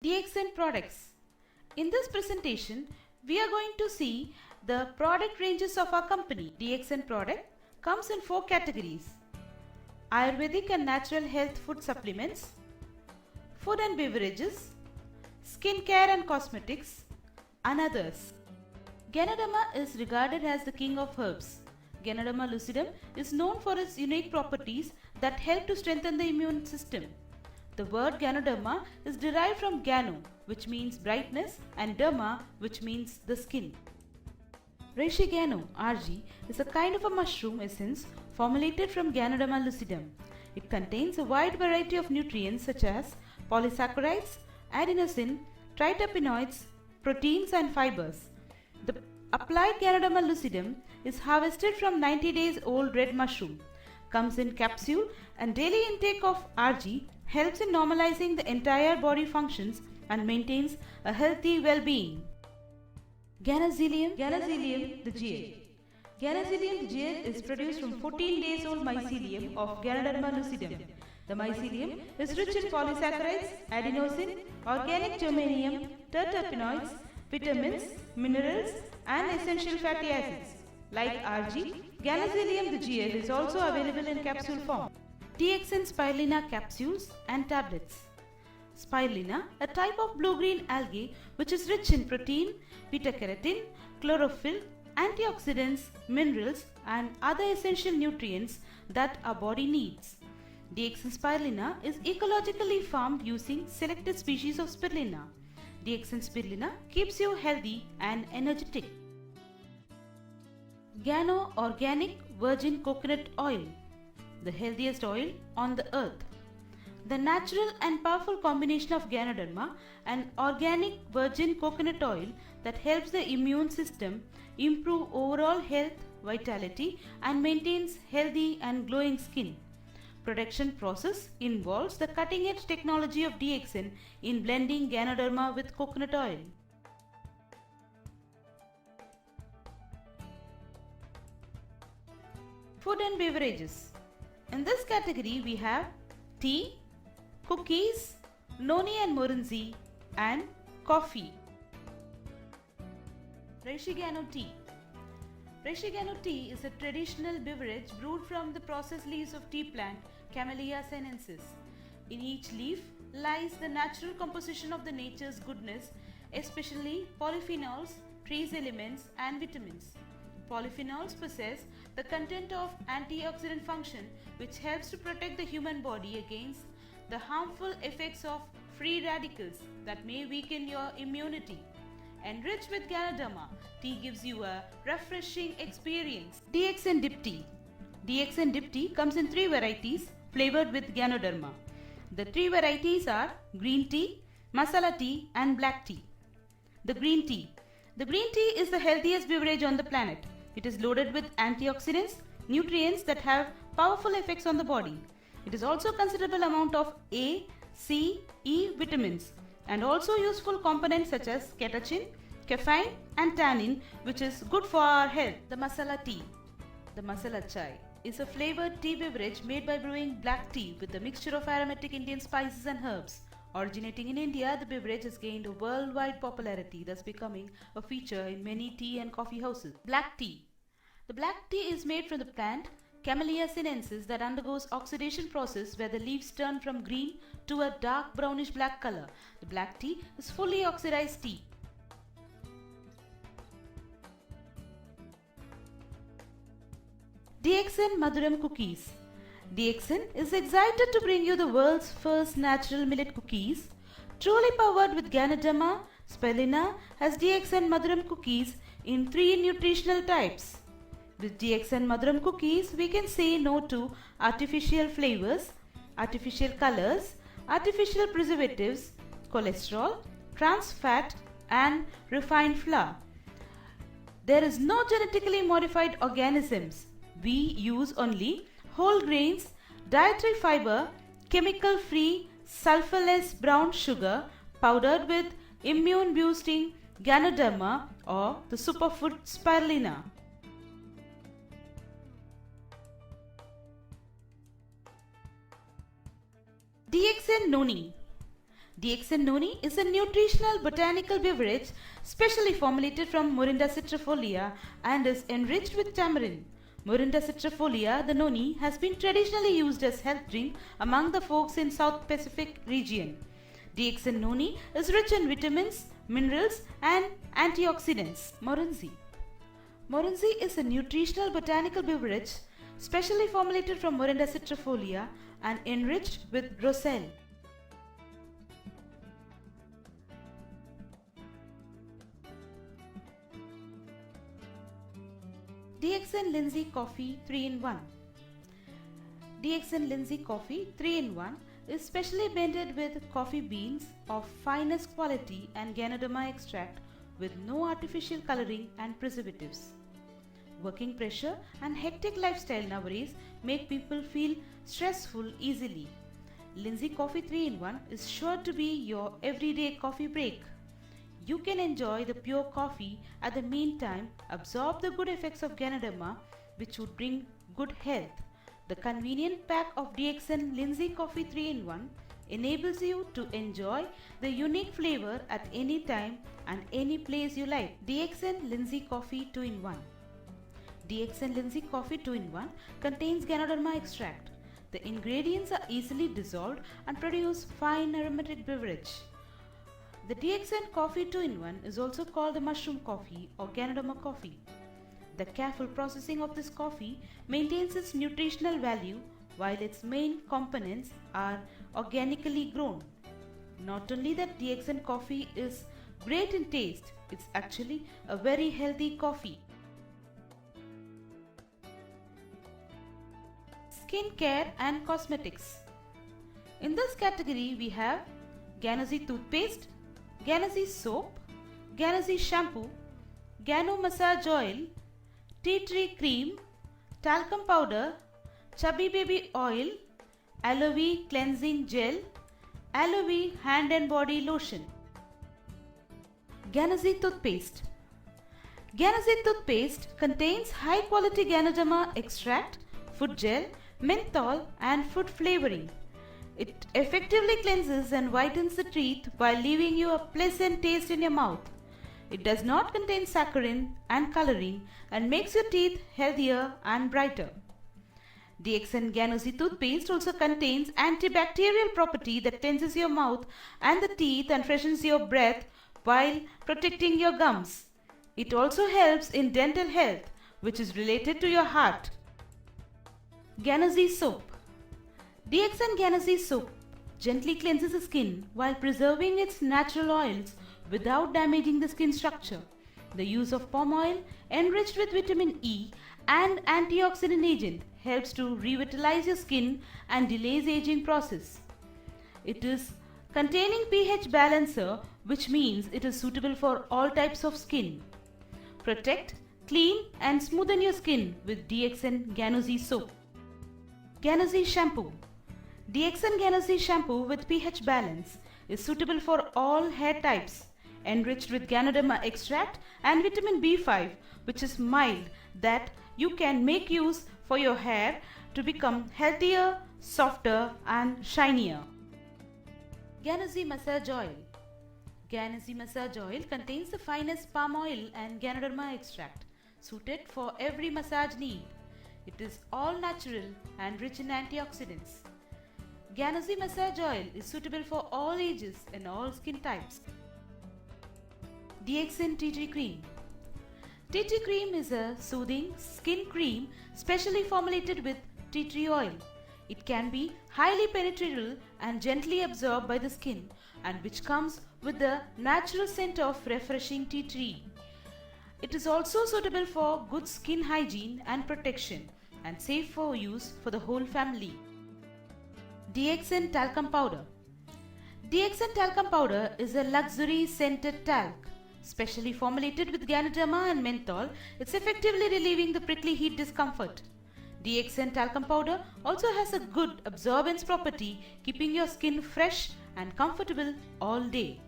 DXN products. In this presentation, we are going to see the product ranges of our company. DXN product comes in 4 categories: Ayurvedic and natural health food supplements, food and beverages, skincare and cosmetics, and others. Ganoderma is regarded as the king of herbs. Ganoderma lucidum is known for its unique properties that help to strengthen the immune system. The word Ganoderma is derived from Gano, which means brightness, and Derma, which means the skin. Reishi Gano, RG, is a kind of a mushroom essence formulated from Ganoderma lucidum. It contains a wide variety of nutrients such as polysaccharides, adenosine, triterpenoids, proteins and fibers. The applied Ganoderma lucidum is harvested from 90 days old red mushroom, comes in capsule, and daily intake of RG helps in normalizing the entire body functions and maintains a healthy well-being. Ganazelium the GL. Ganazelium the GL is produced from 14 days old mycelium of Ganoderma lucidum. The mycelium is rich in polysaccharides, adenosine, organic germanium, terpenoids, vitamins, minerals, and essential fatty acids. Like RG, Ganazelium the GL is also available in capsule form. DXN spirulina capsules and tablets. Spirulina, a type of blue-green algae which is rich in protein, beta-carotene, chlorophyll, antioxidants, minerals, and other essential nutrients that our body needs. DXN spirulina is ecologically farmed using selected species of spirulina. DXN spirulina keeps you healthy and energetic. Gano Organic Virgin Coconut Oil, the healthiest oil on the earth. The natural and powerful combination of Ganoderma and organic virgin coconut oil that helps the immune system improve overall health, vitality, and maintains healthy and glowing skin. Production process involves the cutting-edge technology of DXN in blending Ganoderma with coconut oil. Food and beverages. In this category we have tea, cookies, noni and morinzi, and coffee. Reishi Gano tea. Reishi Gano tea is a traditional beverage brewed from the processed leaves of tea plant Camellia sinensis. In each leaf lies the natural composition of the nature's goodness, especially polyphenols, trace elements, and vitamins. Polyphenols possess the content of antioxidant function which helps to protect the human body against the harmful effects of free radicals that may weaken your immunity. Enriched with Ganoderma, tea gives you a refreshing experience. DXN Dip Tea. DXN Dip Tea comes in 3 varieties flavored with Ganoderma. The 3 varieties are green tea, masala tea, and black tea. The green tea. The green tea is the healthiest beverage on the planet. It is loaded with antioxidants, nutrients that have powerful effects on the body. It is also considerable amount of A, C, E vitamins and also useful components such as catechin, caffeine and tannin, which is good for our health. The masala tea. The masala chai is a flavored tea beverage made by brewing black tea with a mixture of aromatic Indian spices and herbs. Originating in India, the beverage has gained a worldwide popularity, thus becoming a feature in many tea and coffee houses. Black tea. The black tea is made from the plant Camellia sinensis that undergoes oxidation process where the leaves turn from green to a dark brownish black color. The black tea is fully oxidized tea. DXN Madhuram Cookies. DXN is excited to bring you the world's first natural millet cookies. Truly powered with Ganoderma, spirulina has DXN Madhuram Cookies in 3 nutritional types. With DXN Madhuram Cookies, we can say no to artificial flavors, artificial colors, artificial preservatives, cholesterol, trans fat, and refined flour. There is no genetically modified organisms. We use only whole grains, dietary fiber, chemical-free, sulfurless brown sugar powdered with immune-boosting Ganoderma or the superfood spirulina. DXN Noni. DXN Noni is a nutritional botanical beverage specially formulated from Morinda citrifolia and is enriched with tamarind. Morinda citrifolia, the noni, has been traditionally used as health drink among the folks in South Pacific region. DXN Noni is rich in vitamins, minerals and antioxidants. Morinzi. Morinzi is a nutritional botanical beverage specially formulated from Morinda citrifolia and enriched with roselle. DXN Lindsay Coffee 3-in-1. DXN Lindsay Coffee 3-in-1 is specially blended with coffee beans of finest quality and Ganoderma extract with no artificial coloring and preservatives. Working pressure and hectic lifestyle nowadays make people feel stressful easily. Lindsay Coffee 3-in-1 is sure to be your everyday coffee break. You can enjoy the pure coffee at the meantime absorb the good effects of Ganoderma which would bring good health. The convenient pack of DXN Lindsay Coffee 3-in-1 enables you to enjoy the unique flavor at any time and any place you like. DXN Lindsay Coffee 2-in-1. DXN Lindsay Coffee 2-in-1 contains Ganoderma extract. The ingredients are easily dissolved and produce fine aromatic beverage. The DXN Coffee 2-in-1 is also called the mushroom coffee or Ganoderma coffee. The careful processing of this coffee maintains its nutritional value while its main components are organically grown. Not only that DXN coffee is great in taste, it's actually a very healthy coffee. Skincare and cosmetics. In this category we have Ganozy toothpaste, Ganozy soap, Ganozy shampoo, Gano massage oil, tea tree cream, talcum powder, chubby baby oil, aloe vera cleansing gel, aloe vera hand and body lotion. Ganozy toothpaste. Ganozy toothpaste contains high quality Ganoderma extract, food gel, menthol and food flavoring. It effectively cleanses and whitens the teeth while leaving you a pleasant taste in your mouth. It does not contain saccharin and coloring and makes your teeth healthier and brighter. DXN Ganozy toothpaste also contains antibacterial property that cleanses your mouth and the teeth and freshens your breath while protecting your gums. It also helps in dental health, which is related to your heart. Ganozy soap. DXN Ganozy soap gently cleanses the skin while preserving its natural oils without damaging the skin structure. The use of palm oil enriched with vitamin E and antioxidant agent helps to revitalize your skin and delays aging process. It is containing pH balancer, which means it is suitable for all types of skin. Protect, clean and smoothen your skin with DXN Ganozy soap. Ganozy shampoo. DXN Ganozy shampoo with pH balance is suitable for all hair types, enriched with Ganoderma extract and vitamin B5, which is mild, that you can make use for your hair to become healthier, softer and shinier. Ganozy massage oil. Ganozy massage oil contains the finest palm oil and Ganoderma extract, suited for every massage need. It is all natural and rich in antioxidants. Ganozy massage oil is suitable for all ages and all skin types. DXN Tea Tree Cream. Tea tree cream is a soothing skin cream specially formulated with tea tree oil. It can be highly penetrable and gently absorbed by the skin, and which comes with the natural scent of refreshing tea tree. It is also suitable for good skin hygiene and protection and safe for use for the whole family. DXN Talcum Powder. DXN Talcum Powder is a luxury scented talc. Specially formulated with Ganoderma and menthol, it's effectively relieving the prickly heat discomfort. DXN Talcum Powder also has a good absorbance property, keeping your skin fresh and comfortable all day.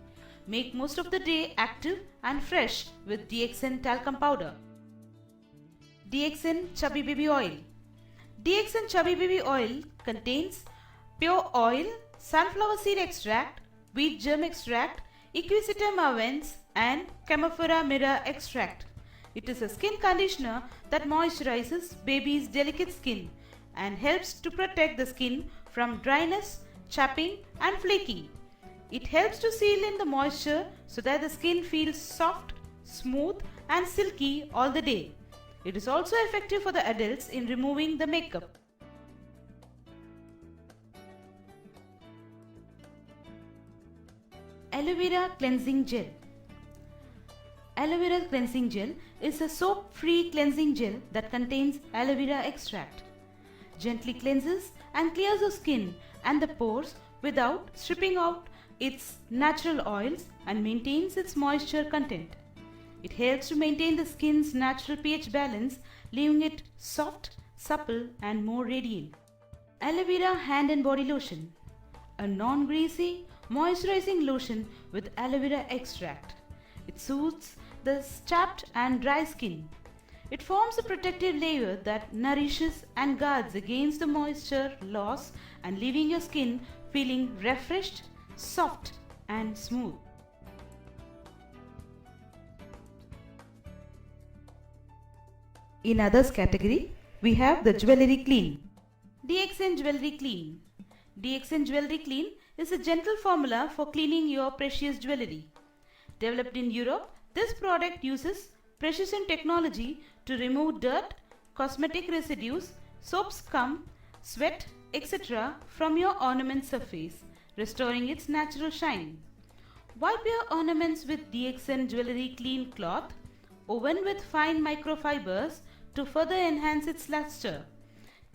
Make most of the day active and fresh with DXN Talcum Powder. DXN Chubby Baby Oil. DXN Chubby Baby Oil contains pure oil, sunflower seed extract, wheat germ extract, Equisetum avens and Camophora mira extract. It is a skin conditioner that moisturizes baby's delicate skin and helps to protect the skin from dryness, chapping and flaking. It helps to seal in the moisture so that the skin feels soft, smooth and silky all the day. It is also effective for the adults in removing the makeup. Aloe Vera Cleansing Gel. Aloe Vera Cleansing Gel is a soap-free cleansing gel that contains aloe vera extract. Gently cleanses and clears the skin and the pores without stripping out its natural oils and maintains its moisture content. It helps to maintain the skin's natural pH balance, leaving it soft, supple and more radiant. Aloe Vera Hand and Body Lotion. A non-greasy, moisturizing lotion with aloe vera extract. It soothes the chapped and dry skin. It forms a protective layer that nourishes and guards against the moisture loss and leaving your skin feeling refreshed, soft and smooth. In others category, we have the Jewelry Clean. DXN Jewelry Clean. DXN Jewelry Clean is a gentle formula for cleaning your precious jewelry. Developed in Europe, this product uses precision technology to remove dirt, cosmetic residues, soap scum, sweat, etc. from your ornament surface, restoring its natural shine. Wipe your ornaments with DXN Jewelry Clean cloth, woven with fine microfibers to further enhance its luster.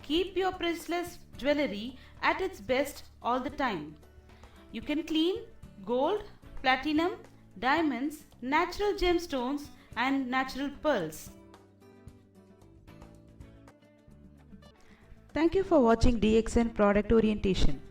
Keep your priceless jewelry at its best all the time. You can clean gold, platinum, diamonds, natural gemstones and natural pearls. Thank you for watching DXN Product Orientation.